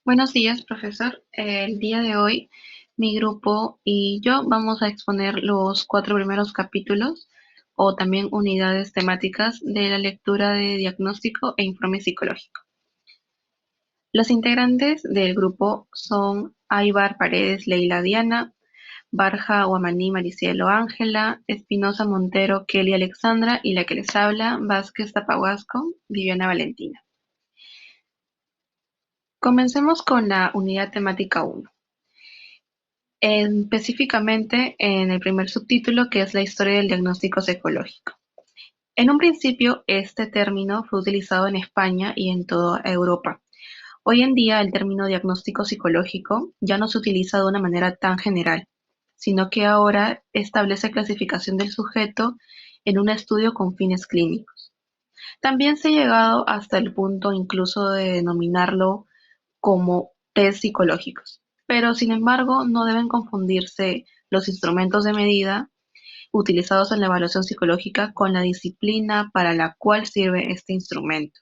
Buenos días, profesor. El día de hoy, mi grupo y yo vamos a exponer los cuatro primeros capítulos o también unidades temáticas de la lectura de diagnóstico e informe psicológico. Los integrantes del grupo son Aybar Paredes, Leila Diana, Barja Guamaní, Maricielo Ángela, Espinosa Montero, Kelly Alexandra y la que les habla, Vázquez Tapahuasco, Viviana Valentina. Comencemos con la unidad temática 1. Específicamente en el primer subtítulo, que es la historia del diagnóstico psicológico. En un principio, este término fue utilizado en España y en toda Europa. Hoy en día, el término diagnóstico psicológico ya no se utiliza de una manera tan general, sino que ahora establece clasificación del sujeto en un estudio con fines clínicos. También se ha llegado hasta el punto incluso de denominarlo como test psicológicos, pero sin embargo no deben confundirse los instrumentos de medida utilizados en la evaluación psicológica con la disciplina para la cual sirve este instrumento.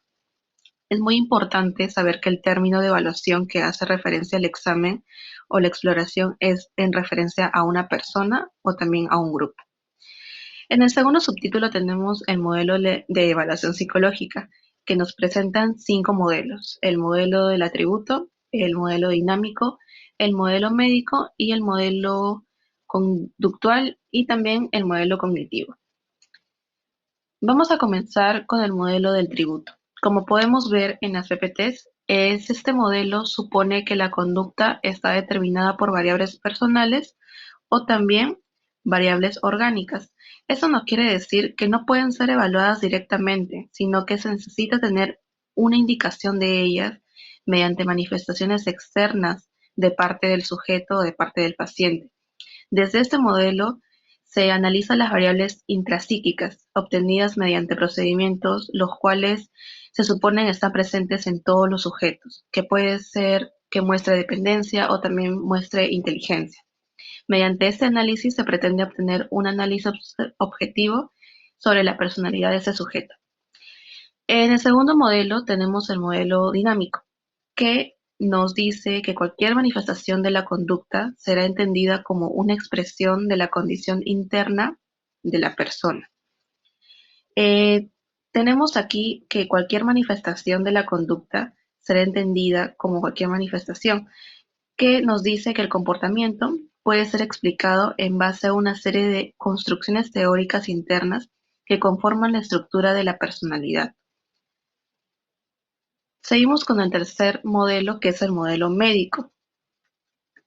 Es muy importante saber que el término de evaluación que hace referencia al examen o la exploración es en referencia a una persona o también a un grupo. En el segundo subtítulo tenemos el modelo de evaluación psicológica, que nos presentan 5 modelos: el modelo del atributo, el modelo dinámico, el modelo médico y el modelo conductual y también el modelo cognitivo. Vamos a comenzar con el modelo del tributo. Como podemos ver en las PPTs, este modelo supone que la conducta está determinada por variables personales o también variables orgánicas. Eso no quiere decir que no pueden ser evaluadas directamente, sino que se necesita tener una indicación de ellas mediante manifestaciones externas de parte del sujeto o de parte del paciente. Desde este modelo se analizan las variables intrapsíquicas obtenidas mediante procedimientos los cuales se suponen están presentes en todos los sujetos, que puede ser que muestre dependencia o también muestre inteligencia. Mediante este análisis se pretende obtener un análisis objetivo sobre la personalidad de ese sujeto. En el segundo modelo tenemos el modelo dinámico, que nos dice que cualquier manifestación de la conducta será entendida como una expresión de la condición interna de la persona. Eh, Tenemos aquí que cualquier manifestación de la conducta será entendida como cualquier manifestación, que nos dice que el comportamiento puede ser explicado en base a una serie de construcciones teóricas internas que conforman la estructura de la personalidad. Seguimos con el tercer modelo, que es el modelo médico.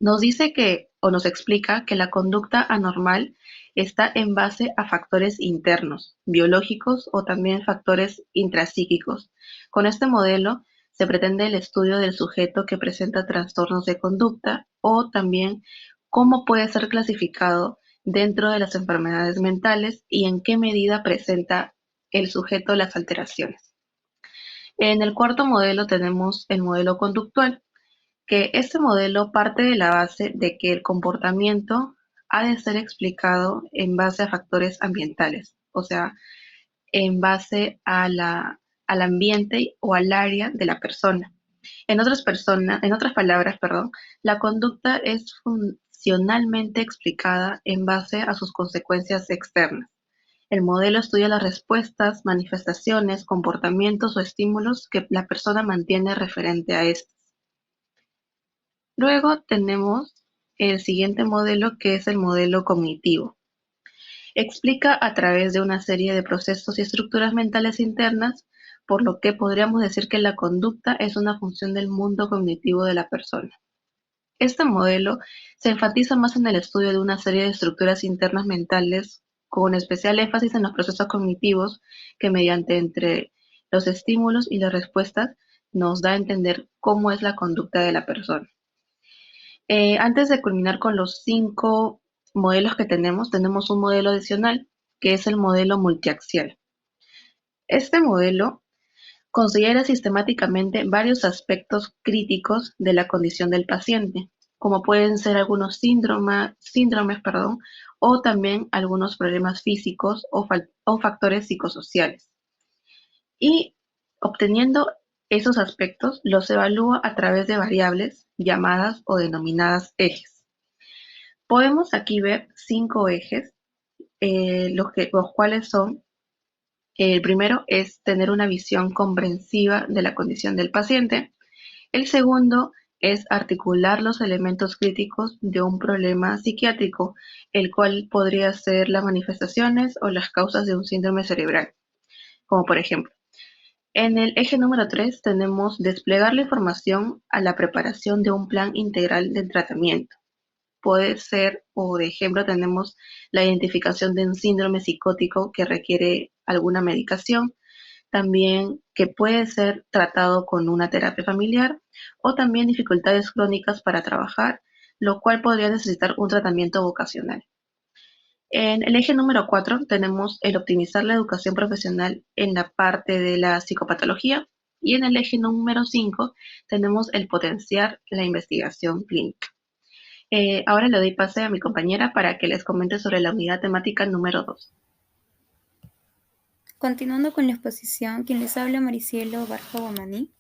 Nos dice que, o nos explica que la conducta anormal está en base a factores internos, biológicos o también factores intrapsíquicos. Con este modelo se pretende el estudio del sujeto que presenta trastornos de conducta o también cómo puede ser clasificado dentro de las enfermedades mentales y en qué medida presenta el sujeto las alteraciones. En el cuarto modelo tenemos el modelo conductual, que este modelo parte de la base de que el comportamiento ha de ser explicado en base a factores ambientales, o sea, en base al ambiente o al área de la persona. En otras palabras, perdón, la conducta es funcionalmente explicada en base a sus consecuencias externas. El modelo estudia las respuestas, manifestaciones, comportamientos o estímulos que la persona mantiene referente a estos. Luego tenemos el siguiente modelo, que es el modelo cognitivo. Explica a través de una serie de procesos y estructuras mentales internas, por lo que podríamos decir que la conducta es una función del mundo cognitivo de la persona. Este modelo se enfatiza más en el estudio de una serie de estructuras internas mentales, con especial énfasis en los procesos cognitivos que mediante entre los estímulos y las respuestas nos da a entender cómo es la conducta de la persona. Antes de culminar con los 5 modelos que tenemos un modelo adicional, que es el modelo multiaxial. Este modelo considera sistemáticamente varios aspectos críticos de la condición del paciente, como pueden ser algunos síndromes, o también algunos problemas físicos o factores psicosociales. Y obteniendo Esos aspectos los evalúa a través de variables llamadas o denominadas ejes. Podemos aquí ver 5 ejes, los cuales son: el primero es tener una visión comprensiva de la condición del paciente. El segundo es articular los elementos críticos de un problema psiquiátrico, el cual podría ser las manifestaciones o las causas de un síndrome cerebral, como por ejemplo. En el eje número 3 tenemos desplegar la información a la preparación de un plan integral de tratamiento. Puede ser, o de ejemplo, tenemos la identificación de un síndrome psicótico que requiere alguna medicación, también que puede ser tratado con una terapia familiar, o también dificultades crónicas para trabajar, lo cual podría necesitar un tratamiento vocacional. En el eje número 4 tenemos el optimizar la educación profesional en la parte de la psicopatología, y en el eje número 5 tenemos el potenciar la investigación clínica. Ahora le doy pase a mi compañera para que les comente sobre la unidad temática número 2. Continuando con la exposición, quien les habla Maricielo Barja Guamaní,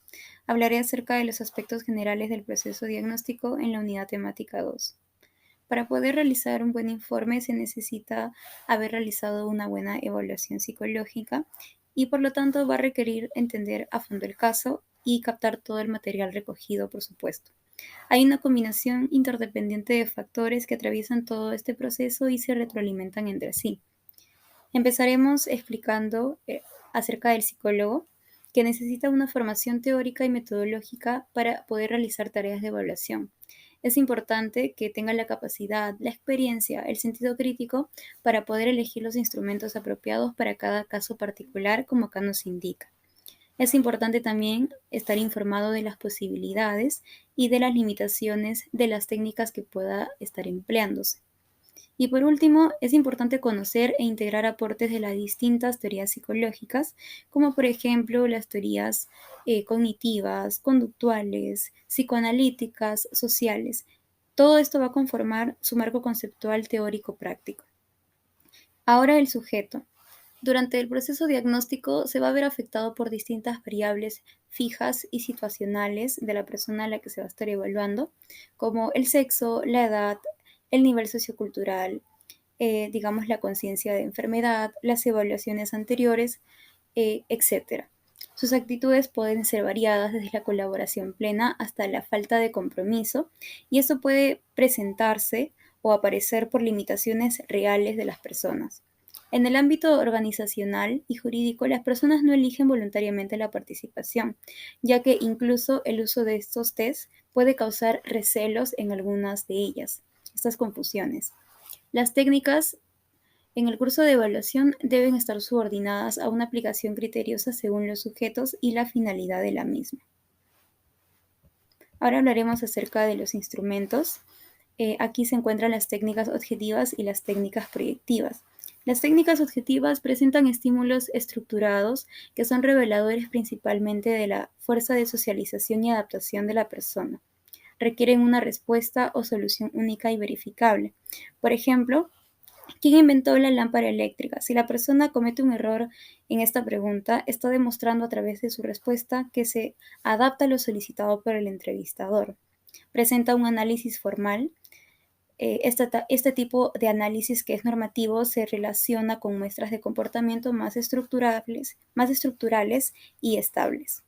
hablaré acerca de los aspectos generales del proceso diagnóstico en la unidad temática 2. Para poder realizar un buen informe se necesita haber realizado una buena evaluación psicológica y por lo tanto va a requerir entender a fondo el caso y captar todo el material recogido, por supuesto. Hay una combinación interdependiente de factores que atraviesan todo este proceso y se retroalimentan entre sí. Empezaremos explicando acerca del psicólogo, que necesita una formación teórica y metodológica para poder realizar tareas de evaluación. Es importante que tenga la capacidad, la experiencia, el sentido crítico para poder elegir los instrumentos apropiados para cada caso particular, como acá nos indica. Es importante también estar informado de las posibilidades y de las limitaciones de las técnicas que pueda estar empleándose. Y por último, es importante conocer e integrar aportes de las distintas teorías psicológicas, como por ejemplo las teorías cognitivas, conductuales, psicoanalíticas, sociales. Todo esto va a conformar su marco conceptual teórico práctico. Ahora el sujeto. Durante el proceso diagnóstico se va a ver afectado por distintas variables fijas y situacionales de la persona a la que se va a estar evaluando, como el sexo, la edad, el nivel sociocultural, digamos la conciencia de enfermedad, las evaluaciones anteriores, etc. Sus actitudes pueden ser variadas desde la colaboración plena hasta la falta de compromiso, y eso puede presentarse o aparecer por limitaciones reales de las personas. En el ámbito organizacional y jurídico, las personas no eligen voluntariamente la participación, ya que incluso el uso de estos tests puede causar recelos en algunas de ellas, estas confusiones. Las técnicas en el curso de evaluación deben estar subordinadas a una aplicación criteriosa según los sujetos y la finalidad de la misma. Ahora hablaremos acerca de los instrumentos. Aquí se encuentran las técnicas objetivas y las técnicas proyectivas. Las técnicas objetivas presentan estímulos estructurados que son reveladores principalmente de la fuerza de socialización y adaptación de la persona. Requieren una respuesta o solución única y verificable. Por ejemplo, ¿quién inventó la lámpara eléctrica? Si la persona comete un error en esta pregunta, está demostrando a través de su respuesta que se adapta a lo solicitado por el entrevistador. Presenta un análisis formal. Este tipo de análisis, que es normativo, se relaciona con muestras de comportamiento más estructurales y estables.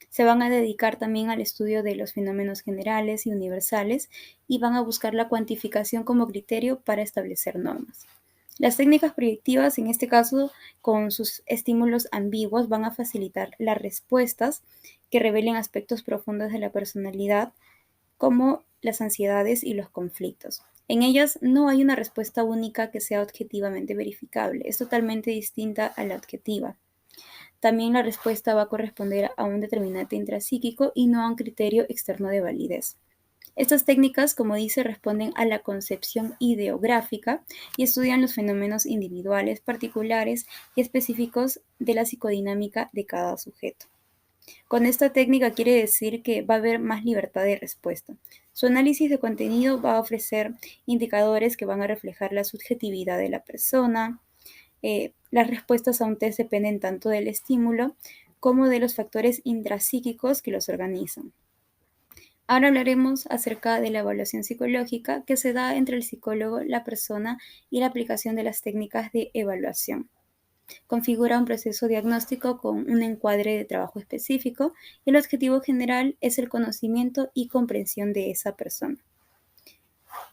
Se van a dedicar también al estudio de los fenómenos generales y universales y van a buscar la cuantificación como criterio para establecer normas. Las técnicas proyectivas, en este caso, con sus estímulos ambiguos, van a facilitar las respuestas que revelen aspectos profundos de la personalidad, como las ansiedades y los conflictos. En ellas no hay una respuesta única que sea objetivamente verificable, es totalmente distinta a la objetiva. También la respuesta va a corresponder a un determinante intrapsíquico y no a un criterio externo de validez. Estas técnicas, como dice, responden a la concepción ideográfica y estudian los fenómenos individuales, particulares y específicos de la psicodinámica de cada sujeto. Con esta técnica quiere decir que va a haber más libertad de respuesta. Su análisis de contenido va a ofrecer indicadores que van a reflejar la subjetividad de la persona. Las respuestas a un test dependen tanto del estímulo como de los factores intrapsíquicos que los organizan. Ahora hablaremos acerca de la evaluación psicológica que se da entre el psicólogo, la persona y la aplicación de las técnicas de evaluación. Configura un proceso diagnóstico con un encuadre de trabajo específico y el objetivo general es el conocimiento y comprensión de esa persona.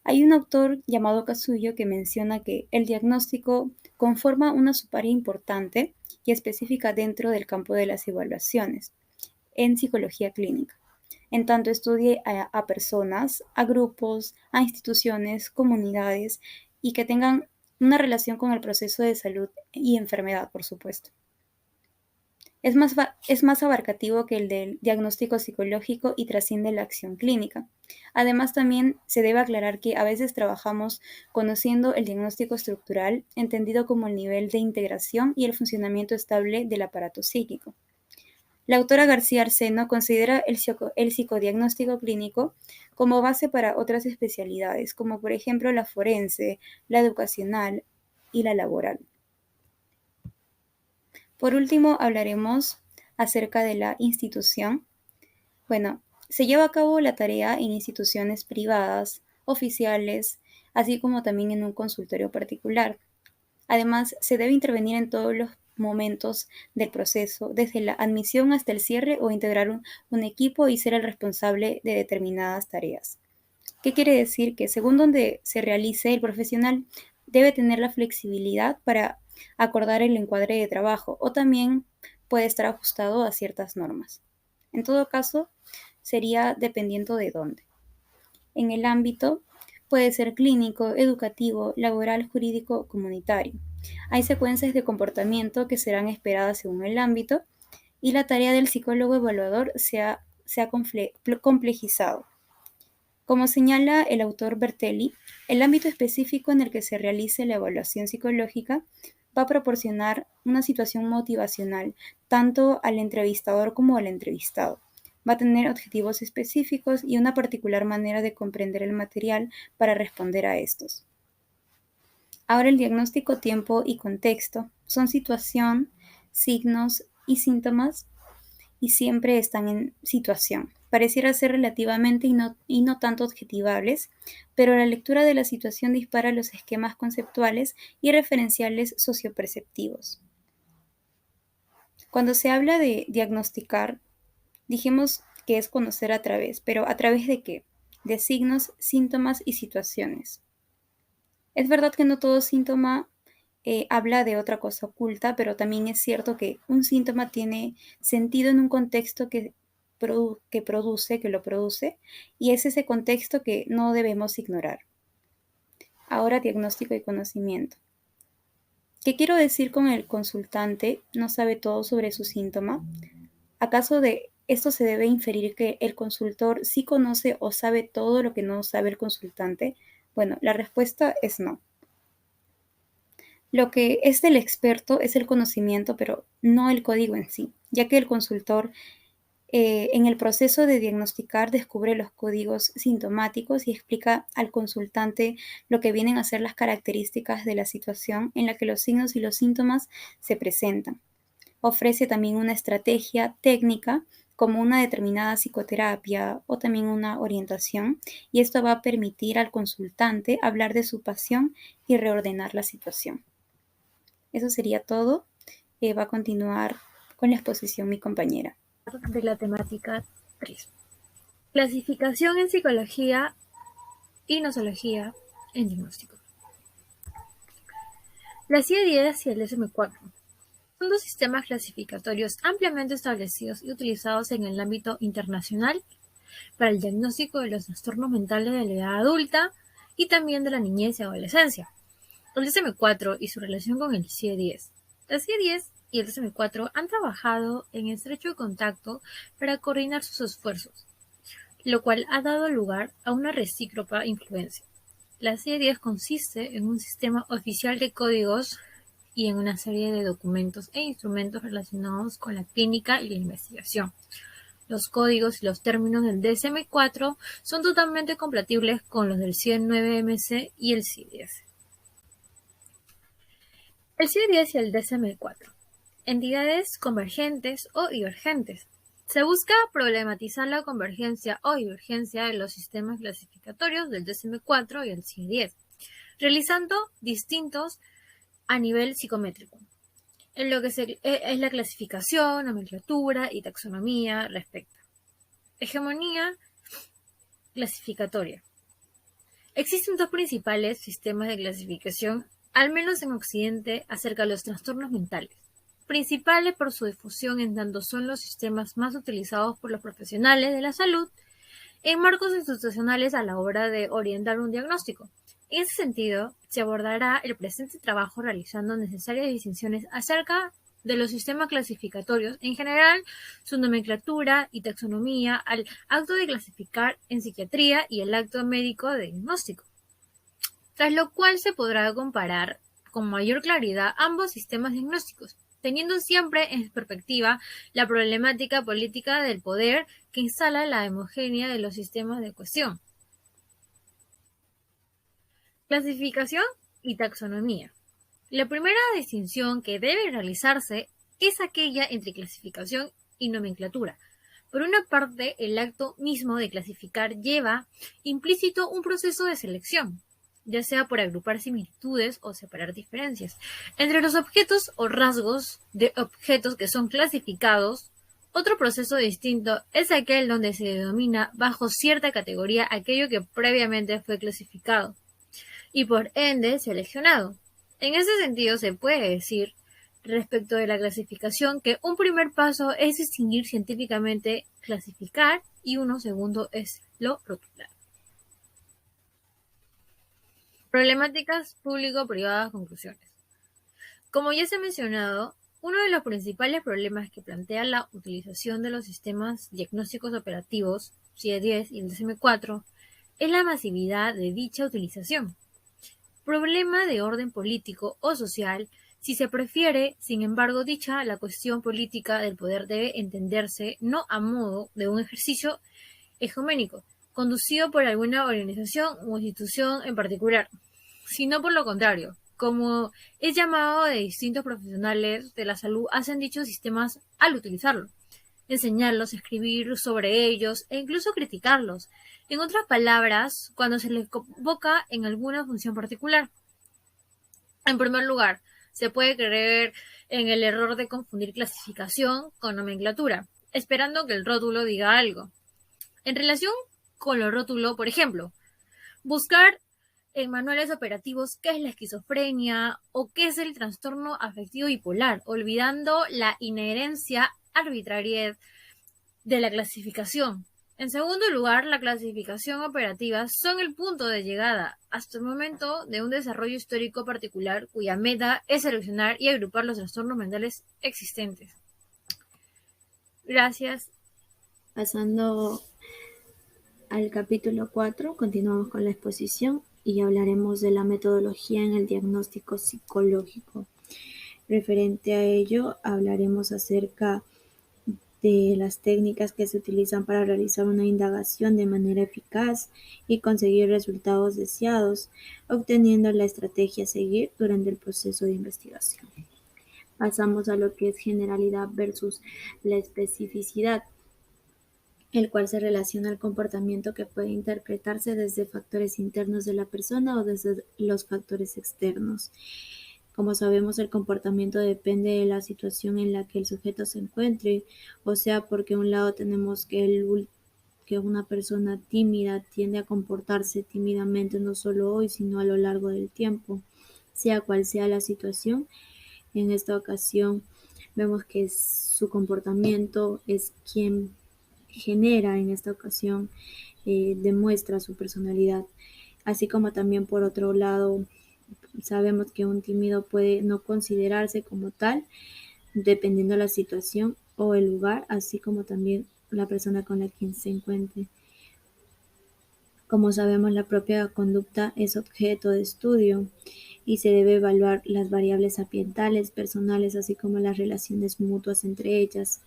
Hay un autor llamado Casuyo que menciona que el diagnóstico conforma una subárea importante y específica dentro del campo de las evaluaciones en psicología clínica, en tanto estudie a personas, a grupos, a instituciones, comunidades y que tengan una relación con el proceso de salud y enfermedad, por supuesto. Es más abarcativo que el del diagnóstico psicológico y trasciende la acción clínica. Además, también se debe aclarar que a veces trabajamos conociendo el diagnóstico estructural, entendido como el nivel de integración y el funcionamiento estable del aparato psíquico. La autora García Arseno considera el psicodiagnóstico clínico como base para otras especialidades, como por ejemplo la forense, la educacional y la laboral. Por último, hablaremos acerca de la institución. Bueno, se lleva a cabo la tarea en instituciones privadas, oficiales, así como también en un consultorio particular. Además, se debe intervenir en todos los momentos del proceso, desde la admisión hasta el cierre o integrar un equipo y ser el responsable de determinadas tareas. ¿Qué quiere decir? Que según donde se realice, el profesional debe tener la flexibilidad para acordar el encuadre de trabajo o también puede estar ajustado a ciertas normas. En todo caso, sería dependiendo de dónde. En el ámbito puede ser clínico, educativo, laboral, jurídico, comunitario. Hay secuencias de comportamiento que serán esperadas según el ámbito y la tarea del psicólogo evaluador se ha complejizado. Como señala el autor Bertelli, el ámbito específico en el que se realice la evaluación psicológica va a proporcionar una situación motivacional tanto al entrevistador como al entrevistado. Va a tener objetivos específicos y una particular manera de comprender el material para responder a estos. Ahora el diagnóstico, tiempo y contexto son situación, signos y síntomas y siempre están en situación. Pareciera ser relativamente y no tanto objetivables, pero la lectura de la situación dispara los esquemas conceptuales y referenciales socioperceptivos. Cuando se habla de diagnosticar, dijimos que es conocer a través, pero ¿a través de qué? De signos, síntomas y situaciones. Es verdad que no todo síntoma habla de otra cosa oculta, pero también es cierto que un síntoma tiene sentido en un contexto que lo produce, y es ese contexto que no debemos ignorar. Ahora, diagnóstico y conocimiento. ¿Qué quiero decir con el consultante no sabe todo sobre su síntoma? ¿Acaso de esto se debe inferir que el consultor sí conoce o sabe todo lo que no sabe el consultante? Bueno, la respuesta es no. Lo que es del experto es el conocimiento, pero no el código en sí, ya que el consultor en el proceso de diagnosticar descubre los códigos sintomáticos y explica al consultante lo que vienen a ser las características de la situación en la que los signos y los síntomas se presentan. Ofrece también una estrategia técnica como una determinada psicoterapia o también una orientación, y esto va a permitir al consultante hablar de su pasión y reordenar la situación. Eso sería todo. Va a continuar con la exposición mi compañera. De la temática 3. Clasificación en psicología y nosología en diagnóstico. La CIE-10 y el DSM-4 son dos sistemas clasificatorios ampliamente establecidos y utilizados en el ámbito internacional para el diagnóstico de los trastornos mentales de la edad adulta y también de la niñez y adolescencia. El DSM-4 y su relación con el CIE-10. La CIE-10 y el DSM-4 han trabajado en estrecho contacto para coordinar sus esfuerzos, lo cual ha dado lugar a una recíproca influencia. La CIE-10 consiste en un sistema oficial de códigos y en una serie de documentos e instrumentos relacionados con la clínica y la investigación. Los códigos y los términos del DSM-4 son totalmente compatibles con los del CIE-9MC y el CIE-10. El CIE-10 y el DSM-4. entidades convergentes o divergentes. Se busca problematizar la convergencia o divergencia de los sistemas clasificatorios del DSM-4 y el CIE-10, realizando distintos a nivel psicométrico, en lo que es la clasificación, nomenclatura y taxonomía respecto. Hegemonía clasificatoria. Existen dos principales sistemas de clasificación, al menos en Occidente, acerca de los trastornos mentales. Principales por su difusión en tanto son los sistemas más utilizados por los profesionales de la salud en marcos institucionales a la hora de orientar un diagnóstico. En ese sentido, se abordará el presente trabajo realizando necesarias distinciones acerca de los sistemas clasificatorios en general, su nomenclatura y taxonomía, al acto de clasificar en psiquiatría y el acto médico de diagnóstico, tras lo cual se podrá comparar con mayor claridad ambos sistemas diagnósticos, teniendo siempre en perspectiva la problemática política del poder que instala la homogénea de los sistemas de cuestión. Clasificación y taxonomía. La primera distinción que debe realizarse es aquella entre clasificación y nomenclatura. Por una parte, el acto mismo de clasificar lleva implícito un proceso de selección, ya sea por agrupar similitudes o separar diferencias entre los objetos o rasgos de objetos que son clasificados. Otro proceso distinto es aquel donde se denomina bajo cierta categoría aquello que previamente fue clasificado y por ende seleccionado. En ese sentido se puede decir, respecto de la clasificación, que un primer paso es distinguir científicamente, clasificar, y uno segundo es lo rotular. Problemáticas público-privadas, conclusiones. Como ya se ha mencionado, uno de los principales problemas que plantea la utilización de los sistemas diagnósticos operativos, CIE-10 y el DSM-4, es la masividad de dicha utilización. Problema de orden político o social, si se prefiere, sin embargo, la cuestión política del poder debe entenderse no a modo de un ejercicio hegeménico, conducido por alguna organización o institución en particular, sino por lo contrario, como es llamado de distintos profesionales de la salud hacen dichos sistemas al utilizarlo, enseñarlos, escribir sobre ellos e incluso criticarlos. En otras palabras, cuando se les convoca en alguna función particular. En primer lugar, se puede creer en el error de confundir clasificación con nomenclatura, esperando que el rótulo diga algo. En relación con lo rótulo, por ejemplo, buscar en manuales operativos qué es la esquizofrenia o qué es el trastorno afectivo bipolar, olvidando la inherencia arbitrariedad de la clasificación. En segundo lugar, la clasificación operativa son el punto de llegada hasta el momento de un desarrollo histórico particular cuya meta es seleccionar y agrupar los trastornos mentales existentes. Gracias. Pasando al capítulo 4, continuamos con la exposición y hablaremos de la metodología en el diagnóstico psicológico. Referente a ello, hablaremos acerca de las técnicas que se utilizan para realizar una indagación de manera eficaz y conseguir resultados deseados, obteniendo la estrategia a seguir durante el proceso de investigación. Pasamos a lo que es generalidad versus la especificidad, el cual se relaciona al comportamiento que puede interpretarse desde factores internos de la persona o desde los factores externos. Como sabemos, el comportamiento depende de la situación en la que el sujeto se encuentre, o sea, porque un lado tenemos que una persona tímida tiende a comportarse tímidamente no solo hoy, sino a lo largo del tiempo, sea cual sea la situación. En esta ocasión vemos que su comportamiento es quien genera en esta ocasión, demuestra su personalidad, así como también por otro lado sabemos que un tímido puede no considerarse como tal, dependiendo de la situación o el lugar, así como también la persona con la quien se encuentre. Como sabemos, la propia conducta es objeto de estudio y se debe evaluar las variables ambientales, personales, así como las relaciones mutuas entre ellas.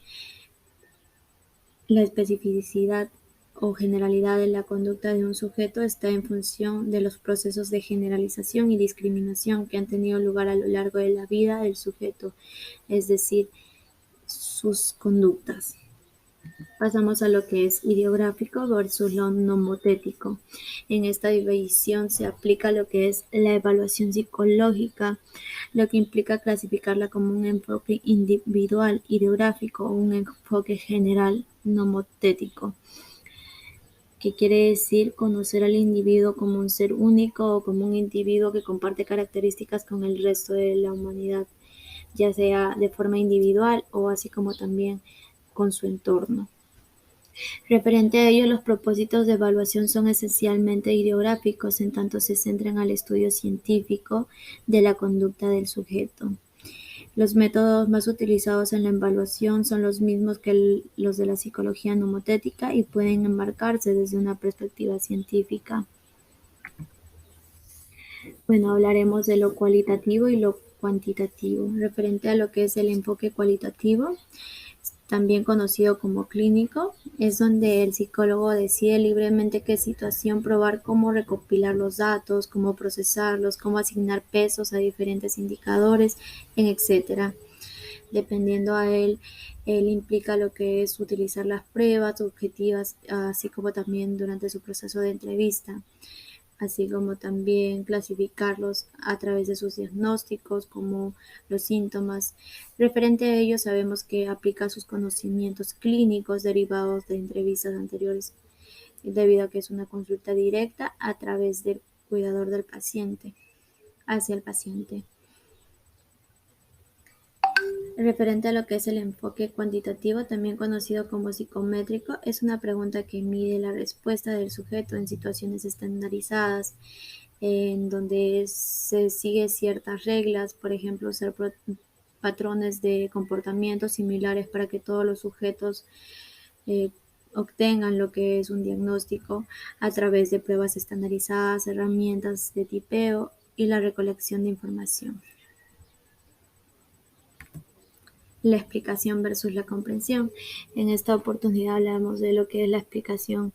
La especificidad o generalidad de la conducta de un sujeto está en función de los procesos de generalización y discriminación que han tenido lugar a lo largo de la vida del sujeto, es decir, sus conductas. Pasamos a lo que es ideográfico versus lo nomotético. En esta división se aplica lo que es la evaluación psicológica, lo que implica clasificarla como un enfoque individual ideográfico o un enfoque general nomotético, que quiere decir conocer al individuo como un ser único o como un individuo que comparte características con el resto de la humanidad, ya sea de forma individual o así como también con su entorno. Referente a ello, los propósitos de evaluación son esencialmente ideográficos, en tanto se centran al estudio científico de la conducta del sujeto. Los métodos más utilizados en la evaluación son los mismos que los de la psicología nomotética y pueden enmarcarse desde una perspectiva científica. Bueno, hablaremos de lo cualitativo y lo cuantitativo. Referente a lo que es el enfoque cualitativo, también conocido como clínico, es donde el psicólogo decide libremente qué situación probar, cómo recopilar los datos, cómo procesarlos, cómo asignar pesos a diferentes indicadores, etc. Dependiendo a él implica lo que es utilizar las pruebas objetivas, así como también durante su proceso de entrevista, así como también clasificarlos a través de sus diagnósticos, como los síntomas. Referente a ello, sabemos que aplica sus conocimientos clínicos derivados de entrevistas anteriores, debido a que es una consulta directa a través del cuidador del paciente, hacia el paciente. Referente a lo que es el enfoque cuantitativo, también conocido como psicométrico, es una pregunta que mide la respuesta del sujeto en situaciones estandarizadas, en donde se sigue ciertas reglas, por ejemplo, usar patrones de comportamiento similares para que todos los sujetos eh, obtengan lo que es un diagnóstico a través de pruebas estandarizadas, herramientas de tipeo y la recolección de información. La explicación versus la comprensión. En esta oportunidad hablamos de lo que es la explicación,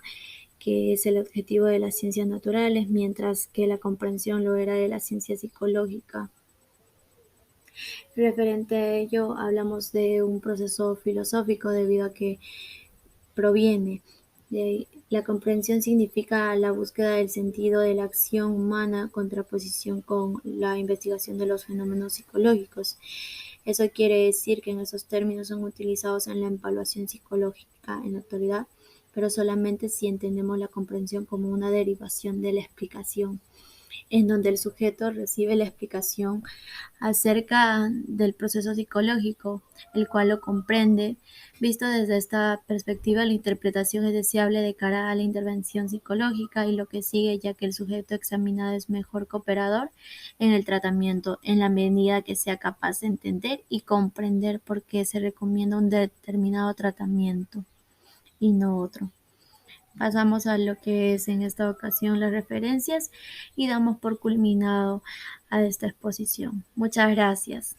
que es el objetivo de las ciencias naturales, mientras que la comprensión lo era de la ciencia psicológica. Referente a ello, hablamos de un proceso filosófico debido a que proviene de la comprensión significa la búsqueda del sentido de la acción humana, contraposición con la investigación de los fenómenos psicológicos. Eso quiere decir que en esos términos son utilizados en la evaluación psicológica en la actualidad, pero solamente si entendemos la comprensión como una derivación de la explicación, en donde el sujeto recibe la explicación acerca del proceso psicológico, el cual lo comprende. Visto desde esta perspectiva, la interpretación es deseable de cara a la intervención psicológica y lo que sigue, ya que el sujeto examinado es mejor cooperador en el tratamiento, en la medida que sea capaz de entender y comprender por qué se recomienda un determinado tratamiento y no otro. Pasamos a lo que es en esta ocasión las referencias y damos por culminado a esta exposición. Muchas gracias.